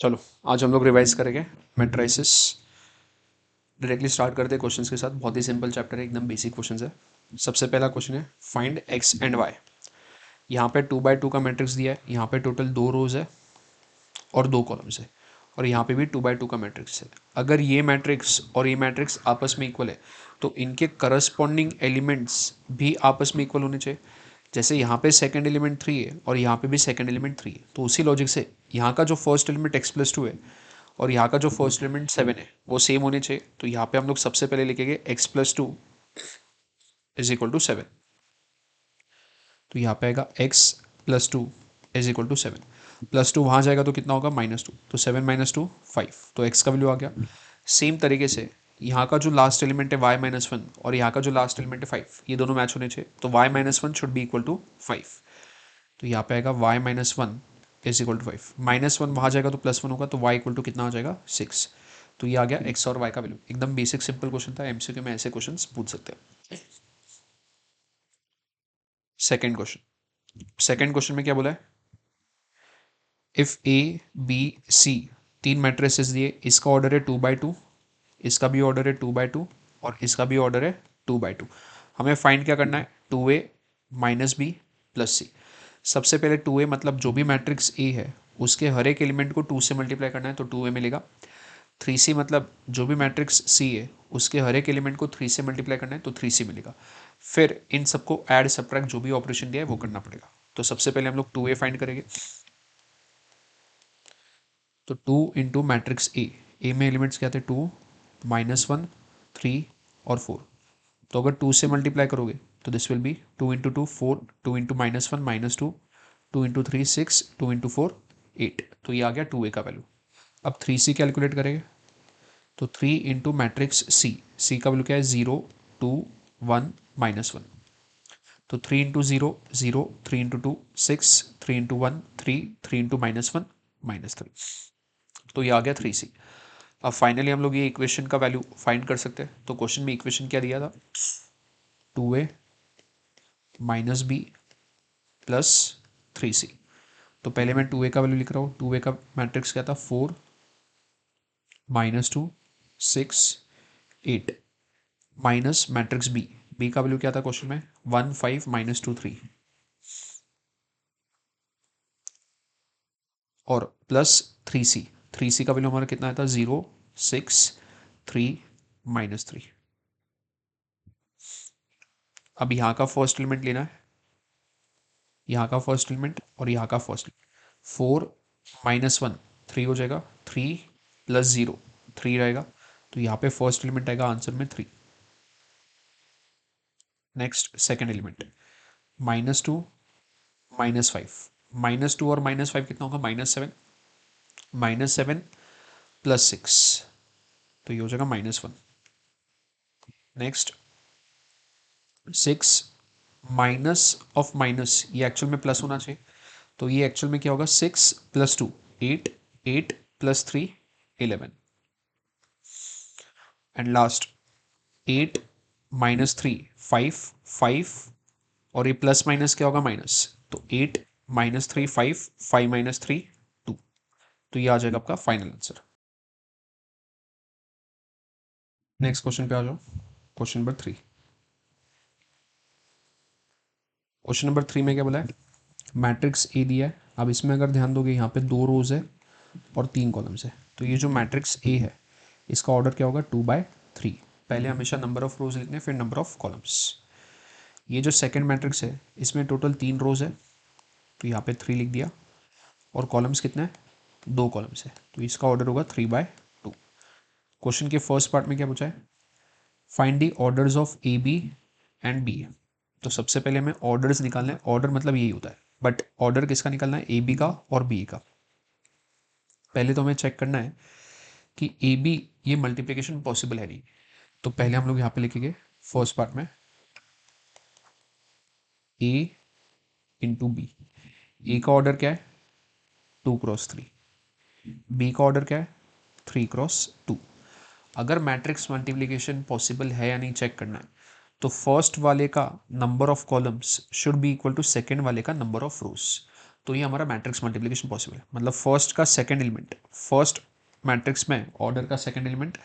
चलो आज हम लोग रिवाइज करेंगे मैट्रिसेस। डायरेक्टली स्टार्ट करते हैं क्वेश्चंस के साथ। बहुत ही सिंपल चैप्टर है, एकदम बेसिक क्वेश्चंस है। सबसे पहला क्वेश्चन है फाइंड एक्स एंड वाई। यहाँ पे 2x2 का मैट्रिक्स दिया है, यहाँ पे टोटल 2 रोज है और 2 कॉलम्स है, और यहाँ पे भी 2x2 का मैट्रिक्स है। अगर ये मैट्रिक्स और ये मैट्रिक्स आपस में इक्वल है तो इनके करस्पॉन्डिंग एलिमेंट्स भी आपस में इक्वल होने चाहिए। जैसे यहाँ पे सेकंड एलिमेंट 3 है और यहाँ पे भी सेकंड एलिमेंट 3 है, तो उसी लॉजिक से यहाँ का जो फर्स्ट एलिमेंट x+2 है और यहाँ का जो फर्स्ट एलिमेंट 7 है वो सेम होने चाहिए। तो यहाँ पे हम लोग सबसे पहले लिखेंगे x+2 इज इक्वल टू 7। तो यहाँ पे आएगा x+2 इज इक्वल टू 7। +2 वहाँ जाएगा तो कितना होगा -2, तो 7 - 2 5, तो x का वैल्यू आ गया। सेम तरीके से यहाँ का जो लास्ट एलिमेंट है y-1 और यहाँ का जो लास्ट एलिमेंट है 5, ये दोनों मैच होने चाहिए। तो y-1 should be equal to 5। तो यहाँ पे आएगा y-1 इज इक्वल टू 5। -1 वहाँ जाएगा तो +1 होगा, तो y इक्वल टू कितना आ जाएगा 6। तो ये आ गया x और y का वैल्यू। एकदम बेसिक सिंपल क्वेश्चन था, एमसीक्यू में ऐसे क्वेश्चन पूछ सकते हैं। सेकेंड क्वेश्चन में क्या बोला है, इफ ए बी सी तीन मैट्रिसेस दिए, इसका ऑर्डर है 2x2, इसका भी ऑर्डर है 2x2 और इसका भी ऑर्डर है 2x2। हमें फाइंड क्या करना है, 2a - b + c। सबसे पहले 2a मतलब जो भी मैट्रिक्स ए है उसके हर एक एलिमेंट को 2 से मल्टीप्लाई करना है, तो 2a मिलेगा। 3c मतलब जो भी मैट्रिक्स सी है उसके हर एक एलिमेंट को 3 से मल्टीप्लाई करना है, तो 3c मिलेगा। फिर इन सबको ऐड सब्ट्रैक्ट जो भी ऑपरेशन दिया है वो करना पड़ेगा। तो सबसे पहले हम लोग 2a फाइंड करेंगे। तो 2 इंटू मैट्रिक्स ए में एलिमेंट्स क्या थे, 2 -1 3 और 4। तो अगर 2 से मल्टीप्लाई करोगे तो this will B 2 into 2 4, 2 into -1 -2, 2 into 3 6, 2 into 4 8। तो ये आ गया 2a का वैल्यू। अब 3c कैलकुलेट करेंगे, तो 3 इंटू मैट्रिक्स सी का वैल्यू क्या है, 0 2 1 -1। तो 3 इंटू 0 0, 3 इंटू 2 6, 3 इंटू 1 3, 3 इंटू -1 -3। तो ये आ गया 3c। अब फाइनली हम लोग ये इक्वेशन का वैल्यू फाइंड कर सकते हैं। तो क्वेश्चन में इक्वेशन क्या दिया था, 2a - b + 3c। तो पहले मैं 2a का वैल्यू लिख रहा हूँ। 2a का मैट्रिक्स क्या था, 4 -2 6 8 माइनस मैट्रिक्स बी का वैल्यू क्या था क्वेश्चन में, 1 5 -2 3 और +3c। 3c का वैल्यू हमारा कितना आया था, 0 6 3 -3। अब यहाँ का फर्स्ट एलिमेंट लेना है, यहाँ का फर्स्ट एलिमेंट और यहाँ का फर्स्ट एलिमेंट। 4 -1 3 हो जाएगा, 3 + 0 3 रहेगा, तो यहाँ पे फर्स्ट एलिमेंट आएगा आंसर में 3। नेक्स्ट सेकेंड एलिमेंट -2 -5, -2 और -5 कितना होगा, -7, -7 + 6, तो ये हो जाएगा -1। नेक्स्ट 6 माइनस ऑफ माइनस, ये एक्चुअल में प्लस होना चाहिए, तो ये एक्चुअल में क्या होगा, 6 + 2 8, 8 + 3 11। एंड लास्ट 8 - 3 5 5, और ये प्लस माइनस क्या होगा, माइनस, तो 8 - 3 5 5 - 3 2। तो ये आ जाएगा आपका फाइनल आंसर। नेक्स्ट क्वेश्चन पे आ जाओ, क्वेश्चन नंबर 3। क्वेश्चन नंबर 3 में क्या बोला है, मैट्रिक्स ए दिया है। अब इसमें अगर ध्यान दोगे यहाँ पे 2 रोज है और 3 कॉलम्स है। तो ये जो मैट्रिक्स ए है इसका ऑर्डर क्या होगा, 2/3। पहले हमेशा नंबर ऑफ रोज लिखने, फिर नंबर ऑफ कॉलम्स। ये जो सेकंड मैट्रिक्स है इसमें टोटल 3 रोज है, तो यहाँ पे 3 लिख दिया, और कॉलम्स कितने हैं, 2 कॉलम्स है, तो इसका ऑर्डर होगा 3/2। क्वेश्चन के फर्स्ट पार्ट में क्या पूछा है, find the orders of A B and B. तो सबसे पहले हमें ऑर्डर्स निकालना है। ऑर्डर मतलब यही होता है, बट ऑर्डर किसका निकालना है, ए बी का और बी का। पहले तो हमें चेक करना है कि ए बी ये मल्टीप्लिकेशन पॉसिबल है नहीं। तो पहले हम लोग यहाँ पे लिखेंगे फर्स्ट पार्ट में ए इंटू बी। ए का ऑर्डर क्या है, 2 × 3। बी का ऑर्डर क्या है, 3 × 2। अगर मैट्रिक्स मल्टीप्लिकेशन पॉसिबल है या नहीं चेक करना है, तो फर्स्ट वाले का number of columns should be equal to second वाले का नंबर ऑफ रोज। तो ये हमारा मैट्रिक्स मल्टीप्लिकेशन पॉसिबल है। मतलब फर्स्ट का सेकंड एलिमेंट, फर्स्ट मैट्रिक्स में ऑर्डर का सेकंड एलिमेंट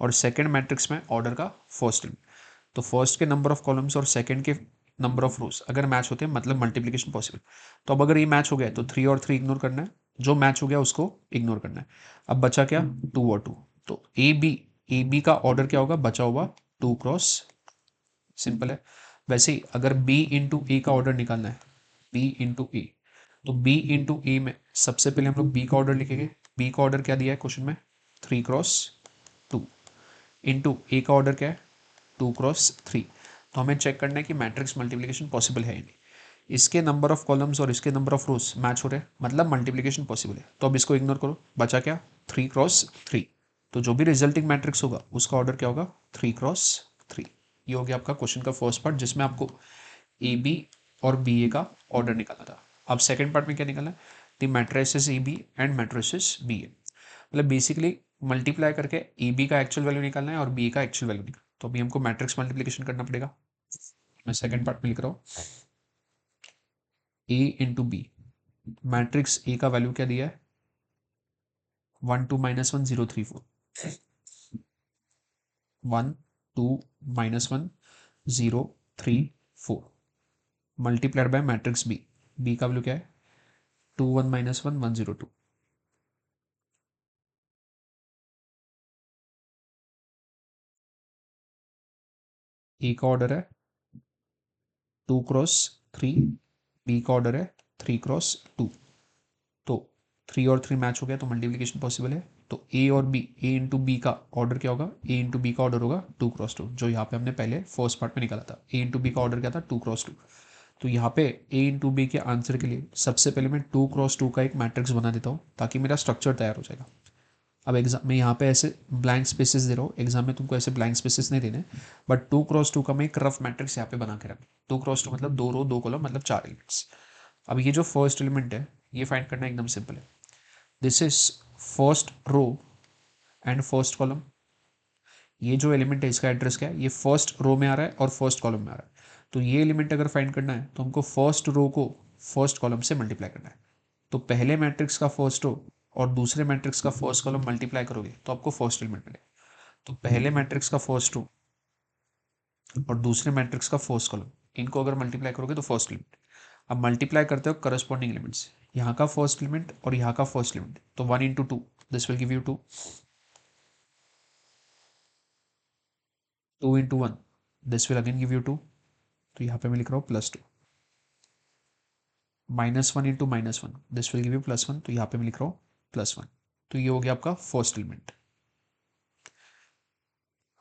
और सेकंड मैट्रिक्स में ऑर्डर का फर्स्ट एलिमेंट। तो फर्स्ट के नंबर ऑफ कॉलम्स और सेकंड के नंबर ऑफ रोज अगर मैच होते हैं मतलब मल्टीप्लिकेशन पॉसिबल। तो अब अगर ये मैच हो गया तो 3 और 3 इग्नोर करना है, जो मैच हो गया उसको इग्नोर करना है। अब बचा क्या, 2 और 2। तो ए बी का ऑर्डर क्या होगा, बचा हुआ 2 क्रॉस, सिंपल है। वैसे ही अगर बी इंटू ए का ऑर्डर निकालना है, बी इंटू ए, तो बी इंटू ए में सबसे पहले हम लोग बी का ऑर्डर लिखेंगे। बी का ऑर्डर क्या दिया है क्वेश्चन में, 3 क्रॉस 2, इंटू ए का ऑर्डर क्या है, 2 क्रॉस 3। तो हमें चेक करना है कि मैट्रिक्स मल्टीप्लिकेशन पॉसिबल है या नहीं। इसके नंबर ऑफ कॉलम्स और इसके नंबर ऑफ रोज मैच हो रहे हैं मतलब मल्टीप्लिकेशन पॉसिबल है। तो अब इसको इग्नोर करो, बचा क्या, 3 क्रॉस 3। तो जो भी रिजल्टिंग मैट्रिक्स होगा उसका ऑर्डर क्या होगा, 3 क्रॉस 3। ये हो गया आपका क्वेश्चन का फर्स्ट पार्ट जिसमें आपको ए बी और बी ए का ऑर्डर निकालना था। अब सेकंड पार्ट में क्या निकालना है, the matrices A B and matrices B A. मतलब बेसिकली मल्टीप्लाई करके ए बी का एक्चुअल वैल्यू निकालना है और बी ए का एक्चुअल वैल्यू निकालना। तो अभी हमको मैट्रिक्स मल्टीप्लिकेशन करना पड़ेगा। मैं सेकंड पार्ट में लिख रहा हूँ, ए इंटू बी। मैट्रिक्स ए का वैल्यू क्या दिया है, 1 2 -1 0 3 4, 1 2 -1 0 3 4 multiplied by matrix B. B का वैल्यू क्या है, 2 1 -1 1 0 2। ए का ऑर्डर है 2 क्रॉस 3, बी का ऑर्डर है 3 क्रॉस 2। तो 3 और 3 मैच हो गया तो मल्टीप्लिकेशन पॉसिबल है। तो ए और बी, ए इंटू बी का ऑर्डर क्या होगा, ए इंटू बी का ऑर्डर होगा 2 क्रॉस 2, जो यहाँ पे हमने पहले फर्स्ट पार्ट में निकाला था। ए इंटू बी का ऑर्डर क्या था, 2 क्रॉस 2। तो यहाँ पे ए इंटू बी के आंसर के लिए सबसे पहले मैं 2 क्रॉस 2 का एक मैट्रिक्स बना देता हूँ ताकि मेरा स्ट्रक्चर तैयार हो जाएगा। अब एग्जाम में यहाँ पे ऐसे ब्लैंक स्पेसेस दे रहा हूँ, एग्जाम में तुमको ऐसे ब्लैंक स्पेसेस नहीं देने, बट 2 क्रॉस 2 का मैं एक रफ मैट्रिक्स यहाँ पे बना के रखा। 2 क्रॉस 2 मतलब 2 रो 2 कॉलम मतलब 4 एलिमेंट्स। अब ये जो फर्स्ट एलिमेंट है ये फाइंड करना एकदम सिंपल है। This is first row and first column. ये जो एलिमेंट है इसका एड्रेस क्या है, ये फर्स्ट रो में आ रहा है और फर्स्ट कॉलम में आ रहा है। तो ये एलिमेंट अगर फाइंड करना है तो हमको फर्स्ट रो को फर्स्ट कॉलम से मल्टीप्लाई करना है। तो पहले मैट्रिक्स का फर्स्ट रो और दूसरे मैट्रिक्स का फर्स्ट कॉलम मल्टीप्लाई करोगे तो आपको फर्स्ट एलिमेंट मिलेगा। तो पहले मैट्रिक्स का फर्स्ट रो और दूसरे मैट्रिक्स का फर्स्ट कॉलम, इनको अगर मल्टीप्लाई करोगे तो फर्स्ट एलिमेंट। अब मल्टीप्लाई करते हो करस्पॉन्डिंग एलिमेंट्स, यहाँ का फर्स्ट एलिमेंट और यहाँ का फर्स्ट एलिमेंट, तो 1 into 2 this will give you 2, 2 into 1 this will again give you 2। तो यहाँ पे मैं लिख रहा हूँ +2, -1 into -1 this will give you +1। तो यहाँ पे मैं लिख रहा हूँ +1। तो ये हो गया आपका फर्स्ट एलिमेंट।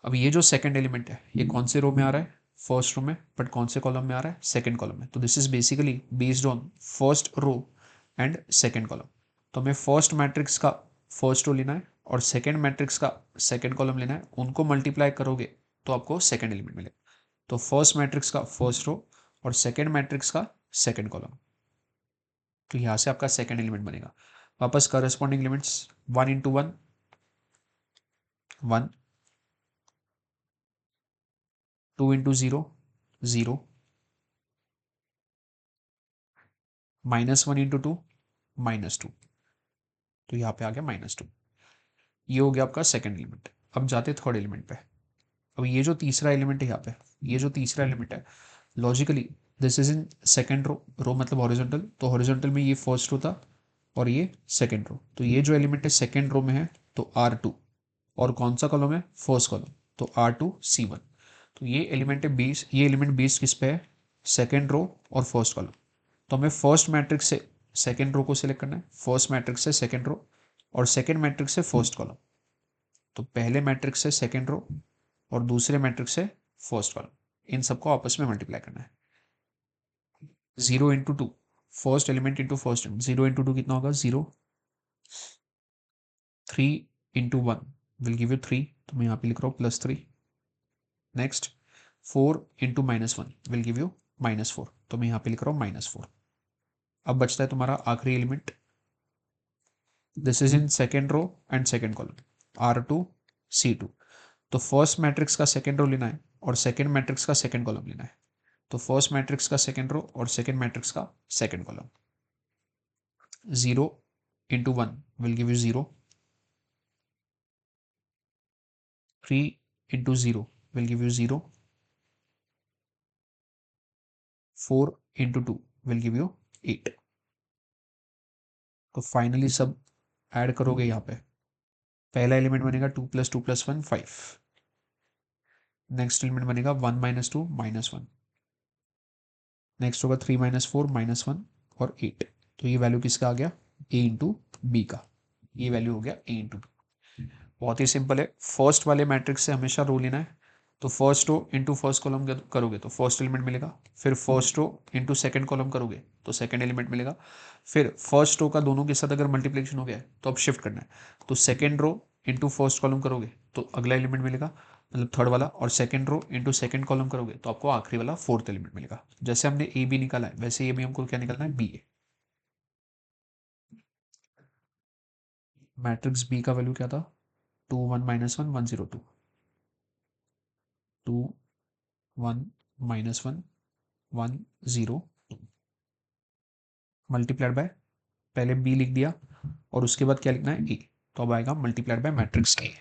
अब ये जो सेकंड एलिमेंट है ये कौन से रो में आ रहा है, फर्स्ट रो में, बट कौन से कॉलम में आ रहा है, सेकंड कॉलम में। तो this is basically based on first row and second column. तो हमें फर्स्ट मैट्रिक्स का फर्स्ट रो लेना है और सेकंड मैट्रिक्स का सेकंड कॉलम लेना है, उनको मल्टीप्लाई करोगे तो आपको सेकंड एलिमेंट मिलेगा। तो फर्स्ट मैट्रिक्स का फर्स्ट रो और सेकंड मैट्रिक्स का सेकंड कॉलम, तो यहाँ से आपका सेकंड एलिमेंट बनेगा। वापस corresponding elements, 1 into 1 1, 2 into 0 0, -1 into 2 -2। तो यहाँ पे आ गया -2। ये हो गया आपका सेकंड एलिमेंट। अब जाते थर्ड एलिमेंट पे। अब ये जो तीसरा एलिमेंट है यहाँ पे, ये जो तीसरा एलिमेंट है, logically this is in second row, row मतलब हॉरिजॉन्टल, तो हॉरिजॉन्टल में ये फर्स्ट रो था और ये सेकंड रो। तो ये जो एलिमेंट है सेकंड रो में है तो R2, और कौन सा कॉलम है, फर्स्ट कॉलम, तो R2C1। तो ये एलिमेंट है बेस, ये एलिमेंट बेस्ड किस पे है, सेकंड रो और फर्स्ट कॉलम। तो हमें फर्स्ट मैट्रिक्स से सेकंड रो को सिलेक्ट करना है, फर्स्ट मैट्रिक्स से सेकंड रो और सेकंड मैट्रिक्स से फर्स्ट कॉलम। तो पहले मैट्रिक्स से सेकंड रो और दूसरे मैट्रिक्स से फर्स्ट कॉलम, इन सबको आपस में मल्टीप्लाई करना है। 0 into 2, first element into first element, 0 into 2 कितना होगा, 0। 3 इंटू 1 विल गिव यू 3, तो मैं यहाँ पे लिख रहा हूँ +3। Next 4 into -1 will give you -4, तो मैं यहाँ पे लिख रहा हूँ -4। अब बचता है तुम्हारा आखिरी element, this is in second row and second column, R2C2। तो फर्स्ट मैट्रिक्स का सेकेंड रो लेना है और सेकेंड मैट्रिक्स का सेकेंड कॉलम लेना है। तो फर्स्ट मैट्रिक्स का सेकेंड रो और सेकेंड मैट्रिक्स का second column, 0 into 1 will give you 0. 3 into 0 will give you 0. 4 into 2 will give you 8. तो फाइनली सब ऐड करोगे यहाँ पे, पहला एलिमेंट बनेगा 2 + 2 + 1 5, नेक्स्ट एलिमेंट बनेगा 1 - 2 -1, नेक्स्ट होगा 3 - 4 -1 और 8। तो ये वैल्यू किसका आ गया, a इंटू बी का, ये वैल्यू हो गया a इंटू बी। बहुत ही सिंपल है, फर्स्ट वाले मैट्रिक्स से हमेशा रो लेना है। तो first row into first column करोगे तो फर्स्ट एलिमेंट मिलेगा, फिर first row into second column करोगे तो सेकंड एलिमेंट मिलेगा, फिर फर्स्ट रो का दोनों के साथ अगर मल्टीप्लिकेशन हो गया है तो अब शिफ्ट करना है, तो second row into first column करोगे तो अगला एलिमेंट मिलेगा, मतलब थर्ड वाला, और second row into second column करोगे तो आपको आखिरी वाला फोर्थ एलिमेंट मिलेगा। जैसे हमने ए बी निकाला है वैसे ये भी हमको क्या निकालना है, बी ए। मैट्रिक्स बी का वैल्यू क्या था, 2 1 - 1 1 0 2, 2 1 - 1 1 0 मल्टीप्लाइड बाय, पहले बी लिख दिया और उसके बाद क्या लिखना है, ए। तो अब आएगा मल्टीप्लाइड बाय मैट्रिक्स ए।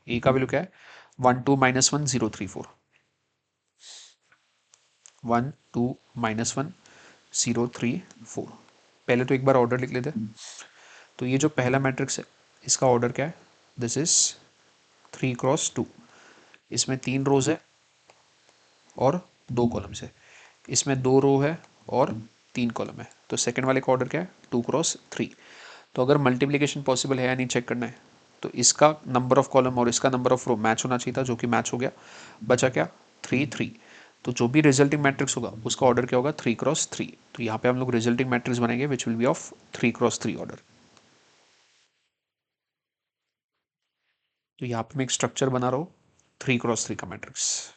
ए का वैल्यू क्या है, 1 2 - 1 0 3 4, 1 2 - 1 0 3 4। पहले तो एक बार ऑर्डर लिख लेते हैं। तो ये जो पहला मैट्रिक्स है इसका ऑर्डर क्या है, दिस इज 3 क्रॉस 2, इसमें 3 रोज है और 2 कॉलम्स है, इसमें 2 रो है और 3 कॉलम है। तो सेकंड वाले का ऑर्डर क्या है, 2 क्रॉस 3। तो अगर मल्टीप्लिकेशन पॉसिबल है या नहीं चेक करना है, तो इसका नंबर ऑफ कॉलम और इसका नंबर ऑफ रो मैच होना चाहिए था, जो कि मैच हो गया। बचा क्या, 3 3। तो जो भी रिजल्टिंग मैट्रिक्स होगा उसका ऑर्डर क्या होगा, 3 क्रॉस 3। तो यहाँ पे हम लोग रिजल्टिंग मैट्रिक्स बनाएंगे विच will B of 3 cross 3 order. तो यहाँ पे मैं एक स्ट्रक्चर बना रहा हूँ 3 क्रॉस 3 का मैट्रिक्स।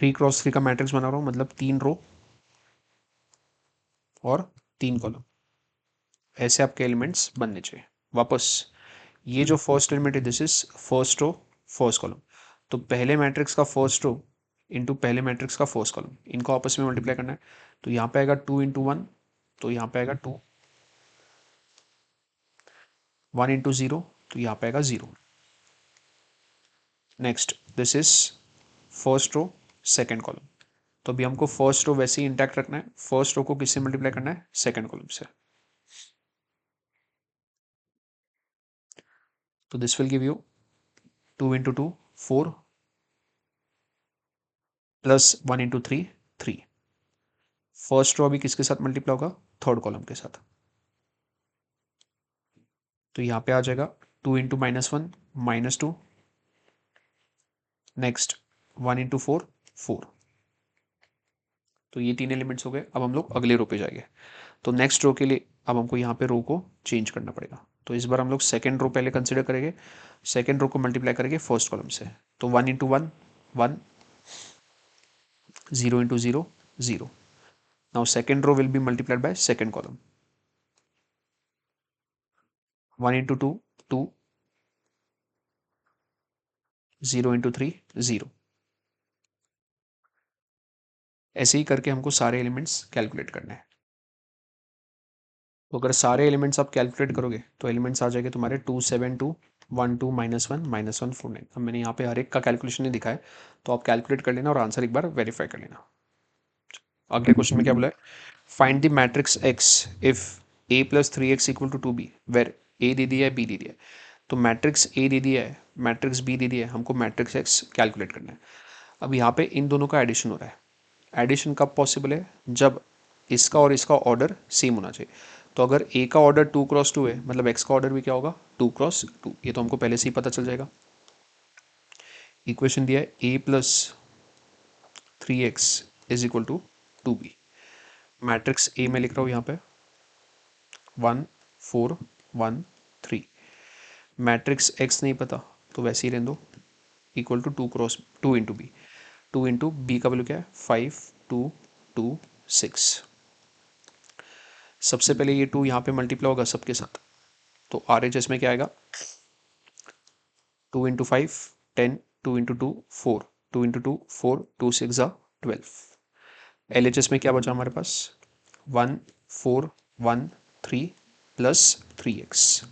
3 क्रॉस 3 का मैट्रिक्स बना रहा हूँ, मतलब 3 रो और 3 कॉलम, ऐसे आपके एलिमेंट्स बनने चाहिए। वापस ये जो फर्स्ट एलिमेंट है this is first row first column, तो पहले मैट्रिक्स का फर्स्ट रो इंटू पहले मैट्रिक्स का फर्स्ट कॉलम, इनको आपस में मल्टीप्लाई करना है। तो यहाँ पे आएगा 2 इंटू 1, तो यहाँ पे आएगा 2, 1 इंटू 0, तो यहाँ पे आएगा 0। Next this is first row second column, तो अभी हमको फर्स्ट रो वैसे ही इंटैक्ट रखना है, फर्स्ट रो को किससे मल्टीप्लाई करना है, सेकेंड कॉलम से। तो this will give you 2 into 2 4 plus 1 into 3 3। First row अभी किसके साथ मल्टीप्लाई होगा, थर्ड कॉलम के साथ। तो यहाँ पे आ जाएगा 2 इंटू -1 -2, नेक्स्ट 1 इंटू 4 4। तो ये 3 एलिमेंट्स हो गए। अब हम लोग अगले रो पे जाएंगे। तो नेक्स्ट रो के लिए अब हमको यहाँ पे रो को चेंज करना पड़ेगा। तो इस बार हम लोग सेकेंड रो पहले कंसिडर करेंगे, सेकेंड रो को मल्टीप्लाई करेंगे फर्स्ट कॉलम से। तो 1 into 1 1, 0 into 0 0। Now second row will be multiplied by second column, 1 into 2 2, 0 into 3 0। ऐसे ही करके हमको सारे एलिमेंट्स कैलकुलेट करने हैं। तो अगर सारे एलिमेंट्स आप कैलकुलेट करोगे तो एलिमेंट्स आ जाएंगे तुम्हारे 2 7 2 1 2 -1 -1 4 9। अब मैंने यहाँ पे हर एक का कैलकुलेशन नहीं दिखाया, तो आप कैलकुलेट कर लेना और आंसर एक बार वेरीफाई कर लेना। अगले क्वेश्चन में क्या बोला है, find the matrix x if a + 3x = 2b where a दे दिया है b दे दिया है। तो मैट्रिक्स a दे दिया है, मैट्रिक्स b दे दिया है, हमको मैट्रिक्स x कैलकुलेट करना है। अब यहाँ पे इन दोनों का एडिशन हो रहा है, एडिशन कब पॉसिबल है, जब इसका और इसका ऑर्डर सेम होना चाहिए। तो अगर ए का ऑर्डर 2x2 है, मतलब एक्स का ऑर्डर भी क्या होगा 2x2, ये तो हमको पहले से ही पता चल जाएगा। इक्वेशन दिया है A plus 3x is equal to 2b। Matrix A में लिख रहा हूँ यहाँ पे 1 4 1 3। मैट्रिक्स एक्स नहीं पता तो वैसे ही रहने दो, equal to 2 into b. 2 into b का वैल्यू क्या है 5 2 2 6। सबसे पहले ये 2 यहाँ पे मल्टीप्लाई होगा सबके साथ, तो आर एच एस में क्या आएगा 2 into 5 10, 2 into 2 4, 2 into 2 4, 2 6 12। L H S में क्या बचा हमारे पास 1 4 1 3 प्लस 3x।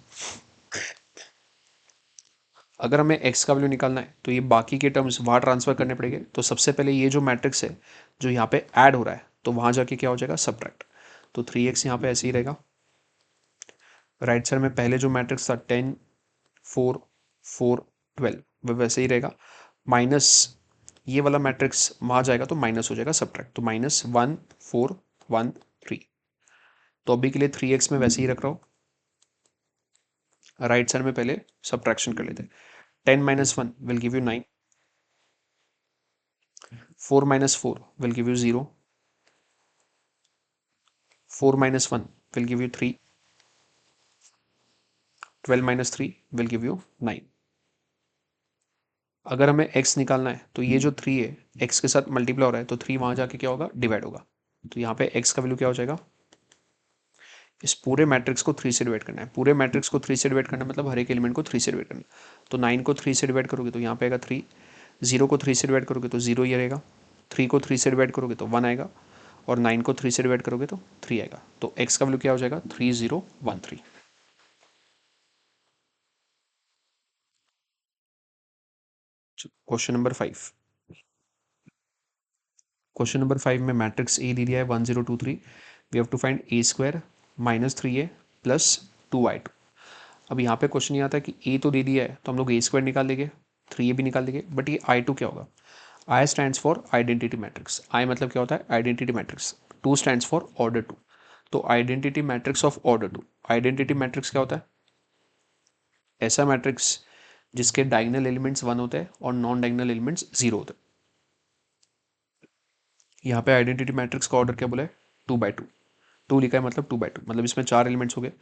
अगर हमें x का वैल्यू निकालना है तो ये बाकी के टर्म्स वहाँ ट्रांसफर करने पड़ेंगे। तो सबसे पहले ये जो मैट्रिक्स है जो यहाँ पे ऐड हो रहा है, तो वहाँ जाके क्या हो जाएगा सब्ट्रैक्ट। तो 3x यहाँ पे ऐसे ही रहेगा। राइट साइड में पहले जो मैट्रिक्स था 10 4 4 12 वह वैसे ही रहेगा। माइनस ये वाला मैट्रिक्स वहाँ जाएगा तो माइनस हो जाएगा सब्ट्रैक्ट, तो माइनस 1 4 1 3। तो अभी के लिए 3x में वैसे ही रख रहा हूँ। राइट साइड में पहले सब्ट्रैक्शन कर लेते हैं। 10 minus 1 will give you 9, 4 minus 4 will give you 0, 4 minus 1 will give you 3, 12 minus 3 will give you 9। अगर हमें x निकालना है तो ये जो 3 है x के साथ मल्टीप्लाई हो रहा है, तो 3 वहां जाके क्या होगा डिवाइड होगा। तो यहाँ पे x का वैल्यू क्या हो जाएगा, इस पूरे मैट्रिक्स को 3 से डिवाइड करना है। पूरे मैट्रिक्स को 3 से डिवाइड करना मतलब हर एक एलिमेंट को 3 से डिवाइड करना। तो 9 को 3 से डिवाइड करोगे तो यहाँ पे आएगा 3, 0 को 3 से डिवाइड करोगे तो 0 ही रहेगा, 3 को 3 से डिवाइड करोगे तो 1 आएगा, और 9 को 3 से डिवाइड करोगे तो 3 आएगा। तो x का वैल्यू क्या हो जाएगा 3013। Question number 5। क्वेश्चन नंबर 5 में मैट्रिक्स ए दे दिया है 1023। We have to find a square minus 3a plus 2i2। अब यहाँ पे क्वेश्चन ये आता है कि ए तो दे दिया है तो हम लोग ए स्क्वायर निकाल देंगे, 3a भी निकाल देंगे, बट ये i2 क्या होगा। I stands for identity matrix. I मतलब क्या होता है identity matrix. 2 stands for order 2। तो identity matrix of order 2। Identity matrix क्या होता है, ऐसा मैट्रिक्स जिसके डायगोनल एलिमेंट्स 1 होते हैं और नॉन डायगोनल एलिमेंट्स 0 होते हैं। यहाँ पे आइडेंटिटी मैट्रिक्स का ऑर्डर क्या बोला है 2/2। 2 लिखा है मतलब 2/2, मतलब इसमें 4 एलिमेंट्स हो गए,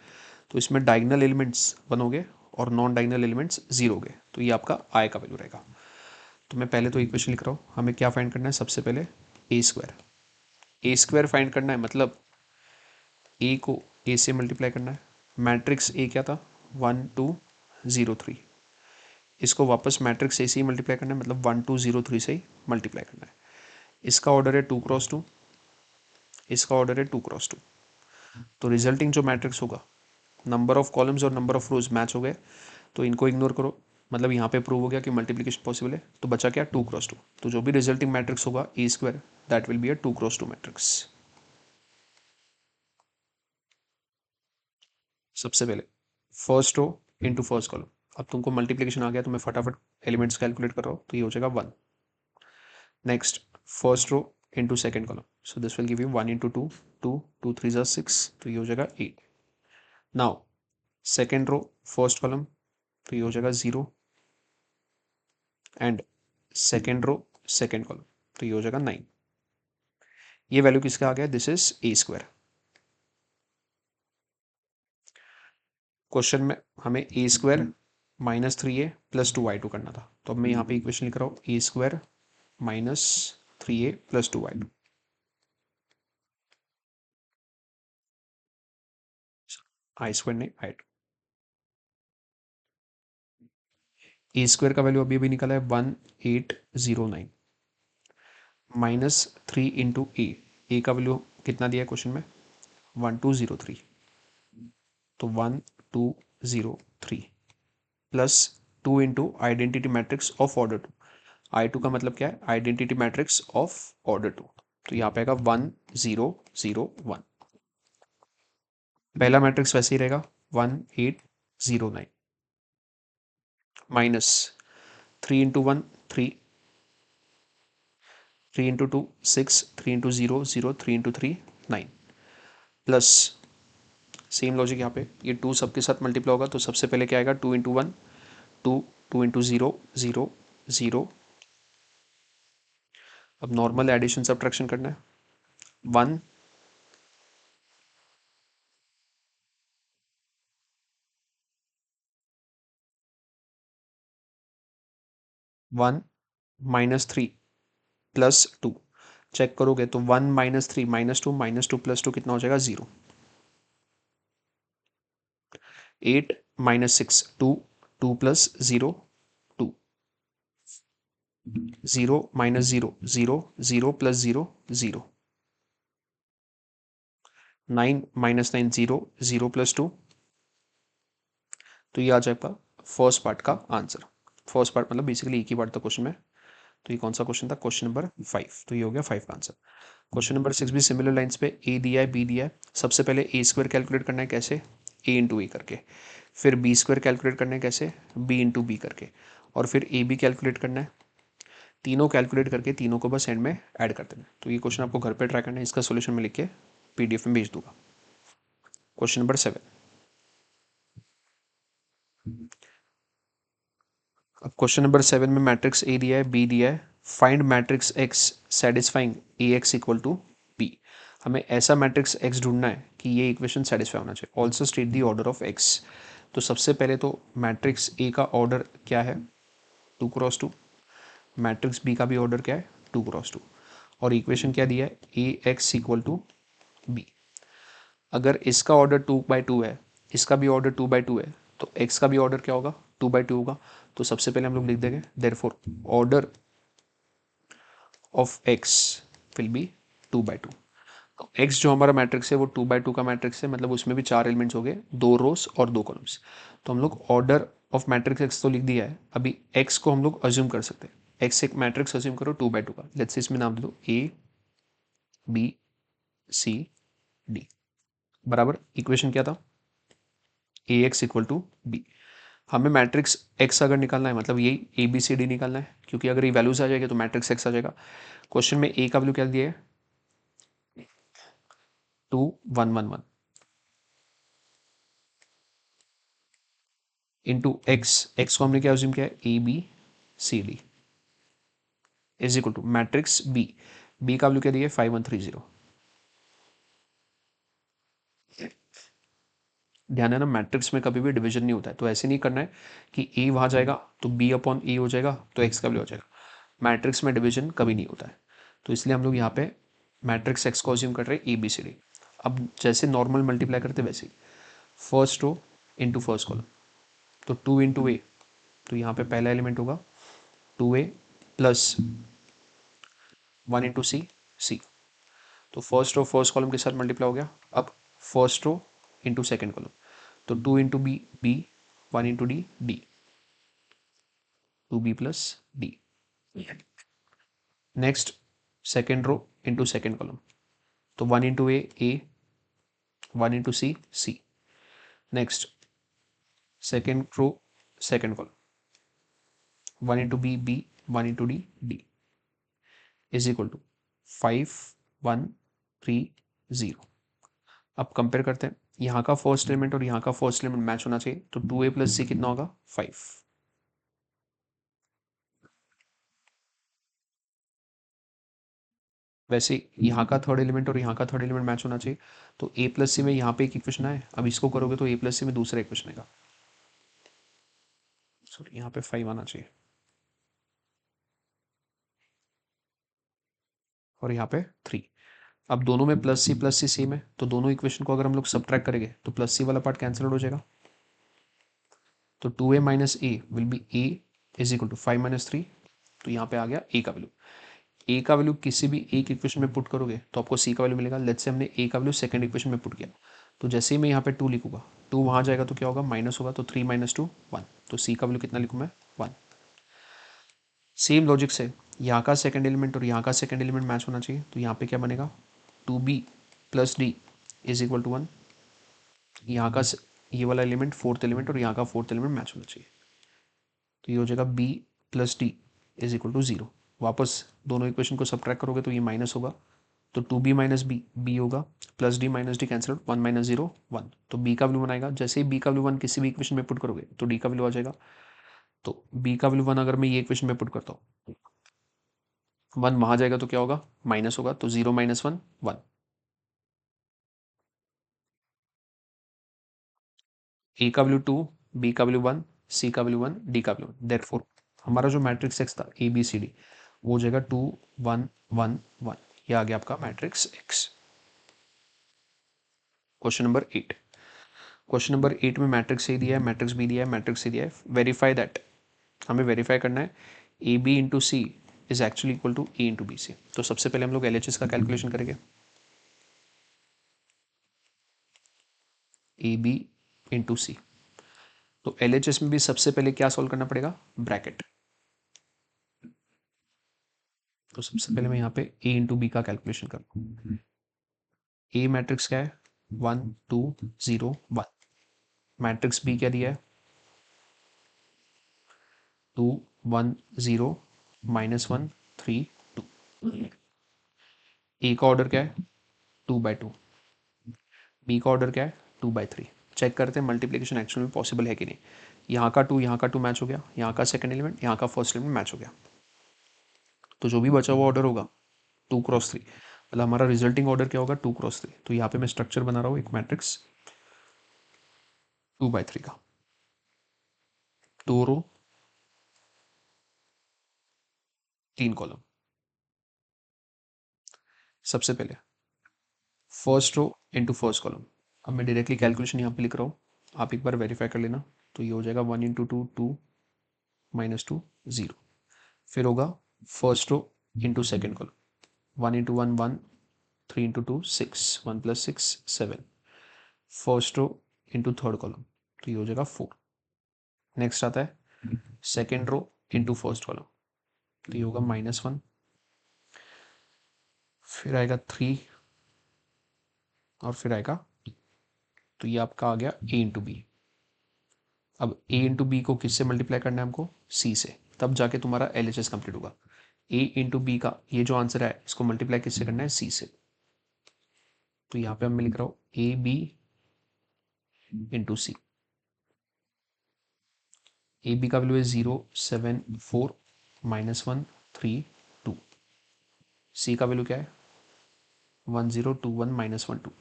तो इसमें डायगोनल एलिमेंट्स 1 हो गए और नॉन डायगोनल एलिमेंट्स 0 हो गए, तो ये आपका आई का वैल्यू रहेगा। तो मैं पहले तो इक्वेशन लिख रहा हूँ। हमें क्या फाइंड करना है, सबसे पहले ए स्क्वायर। ए स्क्वायर फाइंड करना है मतलब ए को ए से मल्टीप्लाई करना है। मैट्रिक्स ए क्या था 1 2 0 3, इसको वापस मैट्रिक्स ए से ही मल्टीप्लाई करना है, मतलब 1 2 0 3 से ही मल्टीप्लाई करना है। इसका ऑर्डर है 2x2, इसका ऑर्डर है 2x2। तो रिजल्टिंग जो मैट्रिक्स होगा, नंबर ऑफ कॉलम्स और नंबर ऑफ रोज मैच हो गए, तो इनको इग्नोर करो, मतलब यहाँ पे प्रूव हो गया कि मल्टीप्लिकेशन पॉसिबल है। तो बचा क्या 2x2। तो जो भी रिजल्टिंग मैट्रिक्स होगा A square, that will be a 2x2 matrix. सबसे पहले first row into first column. अब तुमको मल्टीप्लिकेशन आ गया तो मैं फटाफट एलिमेंट्स कैलकुलेट कर रहा हूँ, तो ये हो जाएगा 1। Next first row into second column, so this will give you 1 into 2 2 2 3 6, तो ये हो जाएगा 8। Now second row first column, तो ये हो जाएगा 0, and second row second column, तो ये हो जाएगा 9। ये वैल्यू किसका आ गया, this is a square. Question में हमें ए स्क्वायर -3a प्लस 2i2 करना था, तो अब मैं यहाँ पे इक्वेशन लिख रहा हूँ ए स्क्वायर -3a प्लस 2i2। आई स्क्वायर ने आई ए स्क्वायर का वैल्यू अभी अभी निकला है 1809 -3 इंटू ए का वैल्यू कितना दिया है क्वेश्चन में 1203, तो 1203 plus 2 into identity matrix of order 2। I2 का मतलब क्या है आइडेंटिटी मैट्रिक्स ऑफ ऑर्डर 2, तो यहाँ पे आएगा 1001। पहला मैट्रिक्स वैसे ही रहेगा 1809 minus 3 into 1 3, 3 into 2 6, 3 into 0 0, 3 into 3 9 plus same logic यहाँ पे, ये 2 सबके साथ मल्टीप्लाई होगा तो सबसे पहले क्या आएगा 2 इंटू 1 2, 2 इंटू 0 0 0। अब नॉर्मल एडिशन सब्ट्रैक्शन करना है 1 1 -3 प्लस 2। चेक करोगे तो 1 -3 -2 -2 प्लस 2 कितना हो जाएगा 0। 8 -6 2 2 प्लस 0 2 0 -0 0 0 प्लस 0 0। 9 -9 0 0 प्लस 2। तो ये आ जाएगा फर्स्ट पार्ट का आंसर। फर्स्ट पार्ट मतलब बेसिकली एक ही पार्ट था क्वेश्चन में। तो ये कौन सा क्वेश्चन था, क्वेश्चन नंबर 5। तो ये हो गया 5 का आंसर। क्वेश्चन नंबर 6 भी सिमिलर लाइंस पे ए दिया है बी दिया है। सबसे पहले ए स्क्वायर कैलकुलेट करना है कैसे, ए इंटू ए करके। फिर बी स्क्वायर कैलकुलेट करना है कैसे, बी इंटू बी करके। और फिर ए बी कैलकुलेट करना है। तीनों कैलकुलेट करके तीनों को बस एंड में ऐड कर देना है। तो ये क्वेश्चन आपको घर पे ट्राई करना है, इसका सोल्यूशन मैं लिख के पीडीएफ में भेज दूंगा। Question number 7। अब क्वेश्चन नंबर 7 में मैट्रिक्स ए दिया है बी दिया है। Find matrix x satisfying a x equal to b. हमें ऐसा मैट्रिक्स एक्स ढूंढना है कि ये इक्वेशन सेटिस्फाई होना चाहिए। Also state the order of x. तो सबसे पहले तो मैट्रिक्स ए का ऑर्डर क्या है 2x2। मैट्रिक्स बी का भी ऑर्डर क्या है 2x2। और इक्वेशन क्या दिया है ए एक्स इक्वल टू बी। अगर इसका ऑर्डर 2/2 है, इसका भी ऑर्डर 2/2 है, तो एक्स का भी ऑर्डर क्या होगा 2/2 होगा। तो सबसे पहले हम लोग लिख देंगे therefore order of x will be 2/2। तो एक्स जो हमारा मैट्रिक्स है वो 2/2 का मैट्रिक्स है, मतलब उसमें भी 4 एलिमेंट्स हो गए, 2 रोज और 2 कॉलम्स। तो हम लोग ऑर्डर ऑफ मैट्रिक्स एक्स तो लिख दिया है। अभी एक्स को हम लोग अज्यूम कर सकते हैं। एक्स एक मैट्रिक्स अज्यूम करो 2/2 का। लेट्स से इसमें नाम दे दो ए बी सी डी। बराबर इक्वेशन क्या था ए एक्स इक्वल टू बी। हमें मैट्रिक्स एक्स अगर निकालना है मतलब यही ए बी सी डी निकालना है, क्योंकि अगर ये वैल्यूज आ जाएगी तो मैट्रिक्स एक्स आ जाएगा। क्वेश्चन में ए का वैल्यू क्या दिया है 2 1 1 1 इंटू एक्स। एक्स को हमने क्या अज्यूम किया है a b c d is equal to matrix B. B का वैल्यू क्या दिया है 5130। ध्यान है ना, मैट्रिक्स में कभी भी डिवीजन नहीं होता है। तो ऐसे नहीं करना है कि ए वहां जाएगा तो बी अपॉन ए हो जाएगा तो एक्स का वैल्यू हो जाएगा। मैट्रिक्स में डिवीजन कभी नहीं होता है। तो इसलिए हम लोग यहाँ पे मैट्रिक्स एक्स को अज्यूम कर रहे हैं ए बी सी डी। अब जैसे नॉर्मल मल्टीप्लाई करते वैसे ही first row into first column. तो 2 इंटू ए, तो यहाँ पे पहला एलिमेंट होगा 2a प्लस 1 इंटू सी सी। तो फर्स्ट रो फर्स्ट कॉलम के साथ मल्टीप्लाई हो गया। अब first row into second column, तो 2 into b b, 1 into d d, 2b plus d. Next second row into second column, तो 1 into a 1 into c c. Next second row second column, 1 into b 1 into d d is equal to 5 1 3 0। अब compare करते हैं, यहाँ का first element और यहाँ का first element match होना चाहिए। तो 2a प्लस सी कितना होगा 5। वैसे यहाँ का थर्ड एलिमेंट और यहाँ का थर्ड एलिमेंट मैच होना चाहिए। तो a प्लस सी में यहाँ पे एक इक्वेशन आए, अब इसको करोगे तो a प्लस सी में दूसरा इक्वेशन आएगा। सॉरी यहाँ पे 5 आना चाहिए और यहाँ पे 3। अब दोनों में प्लस सी सेम है, तो दोनों इक्वेशन को अगर हम लोग सब्ट्रैक्ट करेंगे तो प्लस सी वाला पार्ट कैंसिल हो जाएगा। तो 2a minus a will be a is equal to 5 - 3। तो यहाँ पे आ गया ए का वैल्यू। ए का वैल्यू किसी भी एक इक्वेशन में पुट करोगे तो आपको सी का वैल्यू मिलेगा। लेट्स से हमने ए का वैल्यू सेकंड इक्वेशन में पुट किया, तो जैसे ही मैं यहाँ पे 2 लिखूंगा, 2 वहाँ जाएगा तो क्या होगा माइनस होगा, तो 3 - 2 1। तो सी का वैल्यू कितना लिखूँ मैं 1। सेम लॉजिक से यहाँ का सेकंड एलिमेंट और यहाँ का सेकंड एलिमेंट मैच होना चाहिए। तो यहाँ पे क्या बनेगा 2b plus d is equal to 1। यहाँ का ये वाला एलिमेंट फोर्थ एलिमेंट और यहाँ का फोर्थ एलिमेंट मैच होना चाहिए। तो ये हो जाएगा b plus d is equal to 0। वापस दोनों इक्वेशन को सब्ट्रैक्ट करोगे तो ये माइनस होगा, तो 2b माइनस बी बी होगा, plus D minus D cancel, 1 minus 0 1, तो b का वैल्यू 1 आएगा। जैसे ही b का वैल्यू 1 किसी भी इक्वेशन में पुट करोगे तो d का वैल्यू आ जाएगा। तो b का वैल्यू 1 अगर मैं ये इक्वेशन में पुट करता हूँ, 1 वहां जाएगा तो क्या होगा, माइनस होगा, तो 0 माइनस 1 1। a का वैल्यू 2, b का वैल्यू 1, c का वैल्यू 1, d का वैल्यू 1। देयरफॉर हमारा जो मैट्रिक्स एक्स था ए बी सी डी वो हो जाएगा 2 1 1 1। ये आ गया आपका matrix x. Question number 8। Question number 8 में मैट्रिक्स ए दिया है, मैट्रिक्स बी दिया है, मैट्रिक्स सी दिया है। वेरीफाई दैट, हमें वेरीफाई करना है a b into c is actually equal to a into b c. तो सबसे पहले हम लोग एल का कैलकुलेशन करेंगे। ए बी इंटू सी, तो एल में भी सबसे पहले क्या सॉल्व करना पड़ेगा, ब्रैकेट। तो सबसे पहले मैं यहाँ पे ए इंटू बी का कैलकुलेशन करूँ। ए मैट्रिक्स क्या है, 1 2 0 1। मैट्रिक्स बी क्या दिया है, 2 1 0 -1 3 2। ए का ऑर्डर क्या है, 2/2। बी का ऑर्डर क्या है, 2/3। चेक करते हैं मल्टीप्लिकेशन एक्चुअल में पॉसिबल है कि नहीं। यहाँ का 2 यहाँ का 2 मैच हो गया, यहाँ का सेकंड एलिमेंट यहाँ का फर्स्ट एलिमेंट मैच हो गया। तो जो भी बचा हुआ ऑर्डर होगा 2 × 3, मतलब हमारा रिजल्टिंग ऑर्डर क्या होगा, 2 × 3। तो यहाँ पे मैं स्ट्रक्चर बना रहा हूँ एक मैट्रिक्स 2/3 का, 2 रो 3 कॉलम। सबसे पहले first row into first column. अब मैं डायरेक्टली कैलकुलेशन यहाँ पे लिख रहा हूँ, आप एक बार वेरीफाई कर लेना। तो ये हो जाएगा 1 × 2 2 -2 0। फिर होगा first row into second column, 1 × 1 1, 3 × 2 6, 1 + 6 7। First row into third column, तो ये हो जाएगा 4। नेक्स्ट आता है second row into first column, तो ये होगा -1। फिर आएगा 3 और फिर आएगा 2। तो ये आपका आ गया ए इंटू बी। अब ए इंटू बी को किससे मल्टीप्लाई करना है हमको, सी से, तब जाके तुम्हारा एल एच एस कंप्लीट होगा। ए इंटू बी का ये जो आंसर है इसको मल्टीप्लाई किससे करना है, सी से। तो यहाँ पे मैं लिख रहा हूँ a b into c. A B का वैल्यू है 0 7 4 -1 3 2। सी का वैल्यू क्या है, 1 0 2 1 -1 2,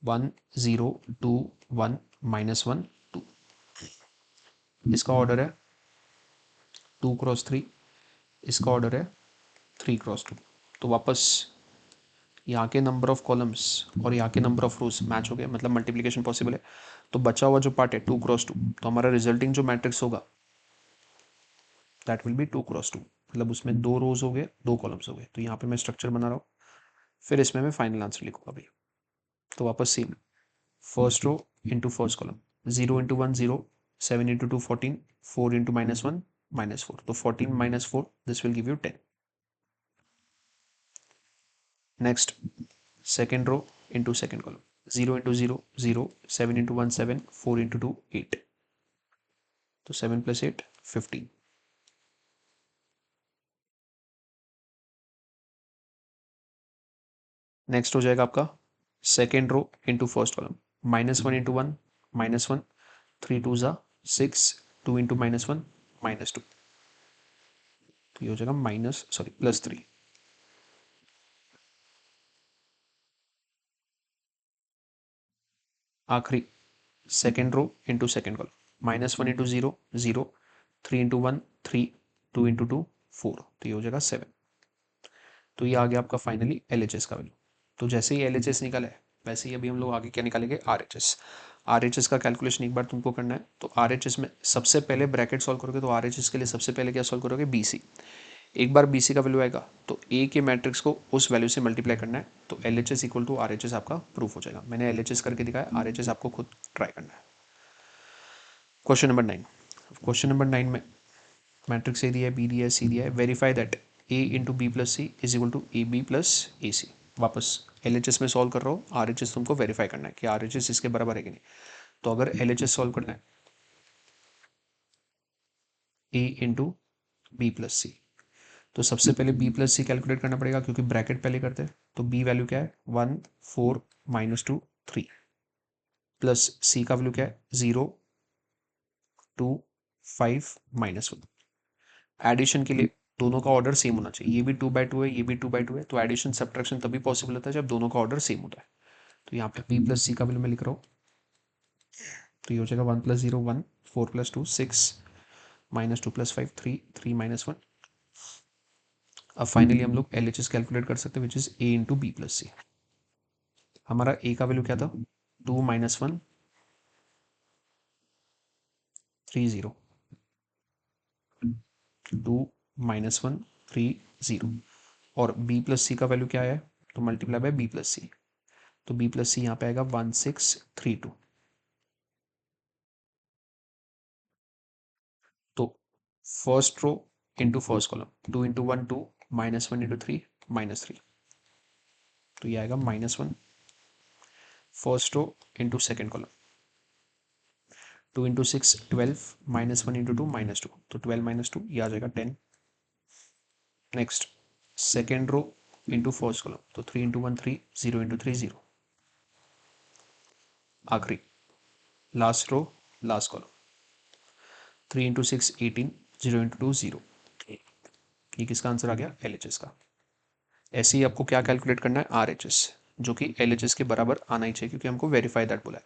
1 0 2 1 -1 2। इसका ऑर्डर है 2 × 3, इसका ऑर्डर है 3 × 2। तो वापस यहाँ के नंबर ऑफ कॉलम्स और यहाँ के नंबर ऑफ रोज मैच हो गए, मतलब मल्टीप्लिकेशन पॉसिबल है। तो बचा हुआ जो पार्ट है 2 × 2, तो हमारा रिजल्टिंग जो मैट्रिक्स होगा दैट विल बी 2 × 2, मतलब उसमें 2 रोज हो गए 2 कॉलम्स हो गए। तो यहाँ पे मैं स्ट्रक्चर बना रहा हूँ, फिर इसमें मैं फाइनल आंसर लिखूंगा भाई। तो वापस same, first row into first column, 0 × 1 0, 7 × 2 14, 4 × -1 -4। तो 14 - 4 this will give you 10। Next second row into second column, 0 × 0 0, 7 × 1 7, 4 × 2 8। तो 7 + 8 15। नेक्स्ट हो जाएगा आपका second row into first column, -1 × 1 -1, 3 2 6, 2 × -1 -2। तो ये हो जाएगा +3। आखिरी second row into second column, -1 × 0 0, 3 × 1 3, 2 × 2 4। तो ये हो जाएगा 7। तो ये आ गया आपका फाइनली एल का वैल्यू। तो जैसे ही एल निकला है वैसे ही अभी हम लोग आगे क्या निकालेंगे, आर का कैलकुलेशन एक बार तुमको करना है। तो आर में सबसे पहले ब्रैकेट सॉल्व करोगे, तो आर के लिए सबसे पहले क्या सॉल्व करोगे, बी सी। एक बार बी सी का वैल्यू आएगा तो ए के मैट्रिक्स को उस वैल्यू से मल्टीप्लाई करना है, तो L H S equal to R H S आपका प्रूफ हो जाएगा। मैंने एल एच एस करके दिखाया, आर एच एस आपको खुद ट्राई करना है। Question number 9। क्वेश्चन नंबर 9 में मैट्रिक्स ए दिया है, बी दिया है, सी दिया है। Verify that A into B plus C is equal to A B plus A C. वापस एल एच एस में सॉल्व कर रहा हूँ, आर एच एस तुमको वेरीफाई करना है कि आर एच एस इसके बराबर है कि नहीं। तो अगर एल एच एस सॉल्व करना है, ए इंटू बी प्लस सी। तो सबसे पहले बी प्लस सी कैलकुलेट करना पड़ेगा क्योंकि ब्रैकेट पहले करते हैं। तो बी वैल्यू क्या है 1 4 -2 3 प्लस सी का वैल्यू क्या है 0 2 5 -1। एडिशन के लिए दोनों का ऑर्डर सेम होना चाहिए, ये भी 2/2 है, ये भी 2/2 है। तो एडिशन सब्ट्रैक्शन तभी पॉसिबल होता है जब दोनों का ऑर्डर सेम होता है। तो यहाँ पे बी प्लस सी का वैल्यू मैं लिख रहा हूँ। तो ये हो जाएगा 1 + 0 1 4 + 2 6 -2 + 5 3 3 -1। अब फाइनली हम लोग LHS कैलकुलेट कर सकते हैं which is A × B + C। हमारा A का वैल्यू क्या था 2 - 1 3 0 2 - 1 3 0 और B + C का वैल्यू क्या है तो मल्टीप्लाई बाय B + C। तो B + C यहाँ पे आएगा 1 6 3 2। तो first row into first column 2 × 1 2 -1 × 3 -3। तो ये आएगा -1 first row into second column 2 × 6 12 -1 × 2 -2। तो 12 - 2 ये आ जाएगा 10। Next second row into first column तो 3 × 1 3 0 × 3 0। आखिरी लास्ट रो लास्ट कॉलम 3 × 6 18 0 × 2 0। ये किसका आंसर आ गया LHS का। ऐसे ही आपको क्या कैलकुलेट करना है RHS, जो कि LHS के बराबर आना ही चाहिए क्योंकि हमको वेरीफाई दैट बोला है।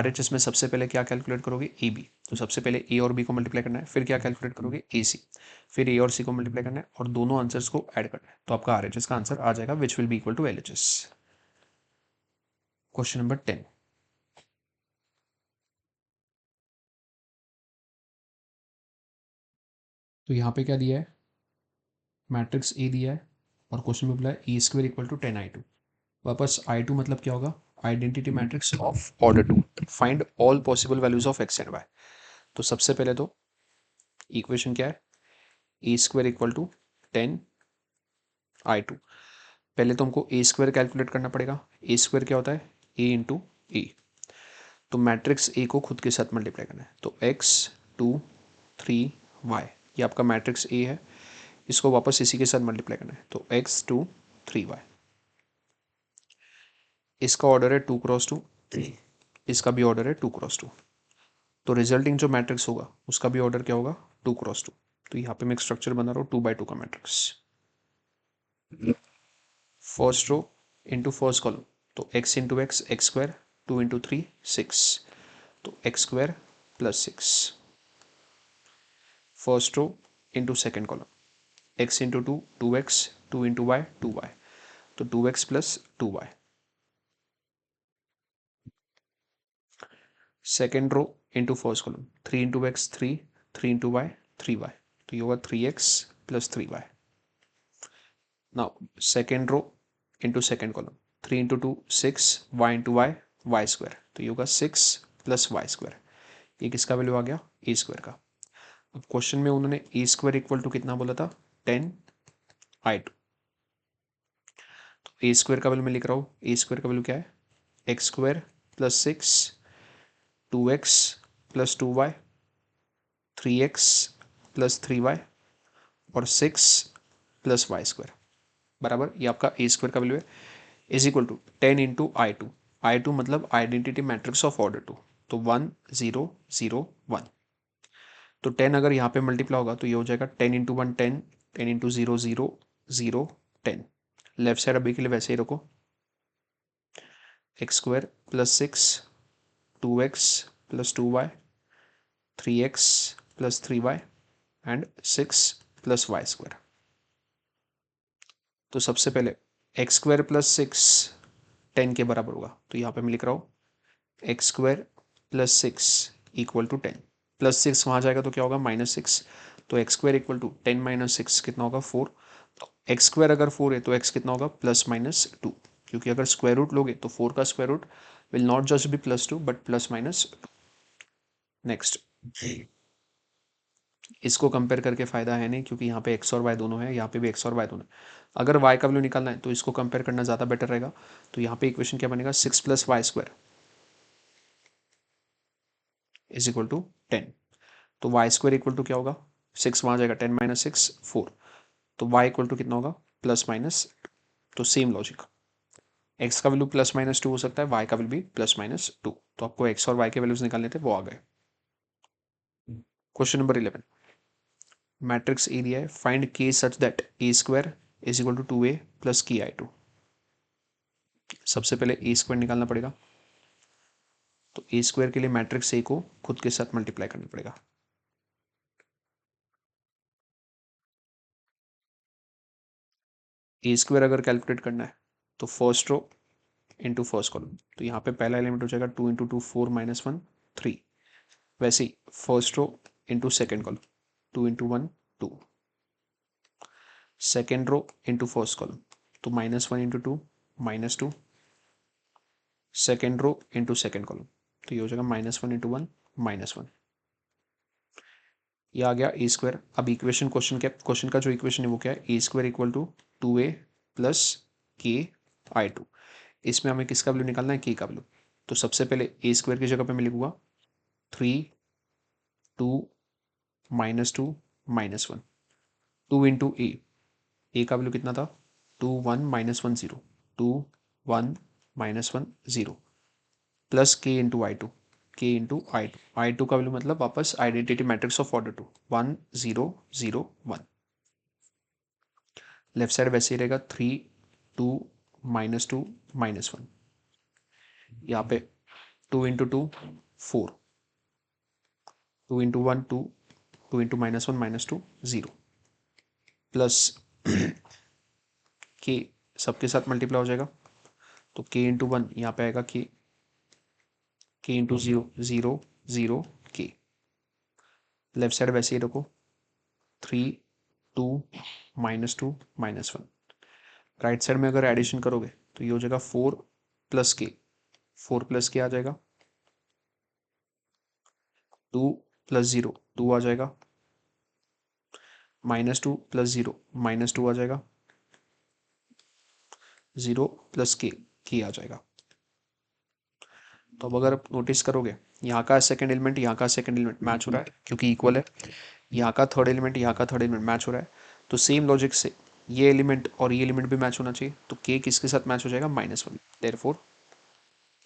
RHS में सबसे पहले क्या कैलकुलेट करोगे AB। तो सबसे पहले A और B को मल्टीप्लाई करना है, फिर क्या कैलकुलेट करोगे AC, फिर A और C को मल्टीप्लाई करना है और दोनों आंसर्स को ऐड करना है। तो आपका RHS का आंसर आ जाएगा which will be equal to LHS। Question number 10। तो यहाँ पे क्या दिया है मैट्रिक्स A दिया है और क्वेश्चन में बोला है E² = 10I2। वापस I2 मतलब क्या होगा identity matrix of order 2। Find all possible values of x and y। तो सबसे पहले तो इक्वेशन क्या है A² = 10I2। पहले तो हमको A² कैलकुलेट करना पड़ेगा। A² क्या होता है A × A। तो मैट्रिक्स A को खुद के साथ मल्टीप्लाई करना है। तो x 2 3 y ये आपका मैट्रिक्स A है, इसको वापस इसी के साथ मल्टीप्लाई करना है। तो x 2 3 y। इसका ऑर्डर है 2 × 2, इसका भी ऑर्डर है 2 × 2। तो रिजल्टिंग जो मैट्रिक्स होगा उसका भी ऑर्डर क्या होगा 2 × 2। तो यहाँ पे मैं एक स्ट्रक्चर बना रहा हूँ 2/2 का matrix. First row into first column तो x × x x², 2 × 3 6। तो x² + 6। First row into second column x × 2 2x, 2 × y 2y। तो 2x + 2y। Second row into first column 3 × x 3, 3 × y 3y। तो ये होगा 3x + 3y। Now second row into second column 3 × 2 6 y × y y²। तो ये होगा 6 + y²। ये किसका value आ गया A² का। अब क्वेश्चन में उन्होंने A² = कितना बोला था 10I2। तो A² का वैल्यू मैं लिख रहा हूँ। A² का वैल्यू क्या है x² + 6 2x + 2y 3x + 3y और 6 + y² बराबर ये आपका A² का वैल्यू है is equal to 10 × I2। I2 मतलब आइडेंटिटी मैट्रिक्स ऑफ ऑर्डर 2। तो 1 0 0 1। तो 10 अगर यहाँ पे मल्टीप्लाई होगा तो ये हो जाएगा 10 × 1 10, 10 × 0 0 0 10। लेफ्ट साइड अभी के लिए वैसे ही रखो x² + 6 2x + 2y 3x + 3y and 6 + y²। तो सबसे पहले x² + 6 10 के बराबर होगा। तो यहाँ पे मैं लिख रहा हूँ x² + 6 = 10 + 6 वहाँ जाएगा तो क्या होगा -6। तो x² = 10 - 6 कितना होगा 4। तो x² अगर 4 है तो x कितना होगा +-2 क्योंकि अगर स्क्वायर रूट लोगे तो 4 का square root will not just be +2 but +-2। Next इसको कंपेयर करके फायदा है नहीं क्योंकि यहाँ पे x और y दोनों है, यहाँ पे भी x और y दोनों है। अगर y का वैल्यू निकालना है तो इसको कंपेयर करना ज़्यादा बेटर रहेगा। तो यहाँ पे इक्वेशन क्या बनेगा 6 + y² = 10। तो y² = क्या होगा 6 वहाँ जाएगा, 10 - 6 4, तो y इक्वल टू कितना होगा प्लस माइनस। तो सेम लॉजिक, x का वैल्यू +-2 हो सकता है, y का वैल्यू भी +-2। तो आपको x और y के वैल्यूज निकालने थे, वो आ गए। क्वेश्चन नंबर 11, मैट्रिक्स ए दिया है, find k such that a² is equal to 2a plus ki2। सबसे पहले a² निकालना पड़ेगा, तो a² के लिए मैट्रिक्स a को खुद के साथ मल्टीप्लाई करना पड़ेगा। a² अगर कैलकुलेट करना है तो first row into first column, तो यहाँ पे पहला एलिमेंट हो जाएगा 2 × 2 4 - 1 3। वैसे ही first row into second column, 2 × 1 2। Second row into first column, तो -1 × 2 -2। Second row into second column, तो ये हो जाएगा -1 × 1 -1। ये आ गया a²। अब इक्वेशन क्वेश्चन का जो इक्वेशन है वो क्या है, a² equal to 2a plus ki2। इसमें हमें किसका वैल्यू निकालना है, k का वैल्यू। तो सबसे पहले a² की जगह पे मैं लिखूंगा 3 2 -2 -1 2 इंटू ए का वैल्यू कितना था 2 1 -1 0 2 1 -1 0 plus k into i2, k into I two का वैल्यू मतलब वापस identity matrix of order 2 1 0 0 1। Left side वैसे ही रहेगा 3 2 -2 -1। यहाँ पे 2 इंटू 2 4 2 इंटू 1 2 2 इंटू -1 -2 0 प्लस के सबके साथ मल्टीप्लाई हो जाएगा, तो k इंटू 1 यहाँ पे आएगा k into 0 0 0 k। Left side वैसे ही रखो 3 2 -2 -1। राइट साइड में अगर एडिशन करोगे तो ये हो जाएगा 4 प्लस के, 4 प्लस के आ जाएगा, 2 प्लस 0 2 आ जाएगा, -2 प्लस 0 -2 आ जाएगा, 0 प्लस के आ जाएगा। तो अब अगर आप नोटिस करोगे यहाँ का सेकंड एलिमेंट यहाँ का सेकंड एलिमेंट मैच हो रहा है क्योंकि इक्वल है, यहाँ का थर्ड एलिमेंट यहाँ का थर्ड एलिमेंट मैच हो रहा है। तो सेम लॉजिक से ये एलिमेंट और ये एलिमेंट भी मैच होना चाहिए, तो k किसके साथ मैच हो जाएगा -1। देयरफॉर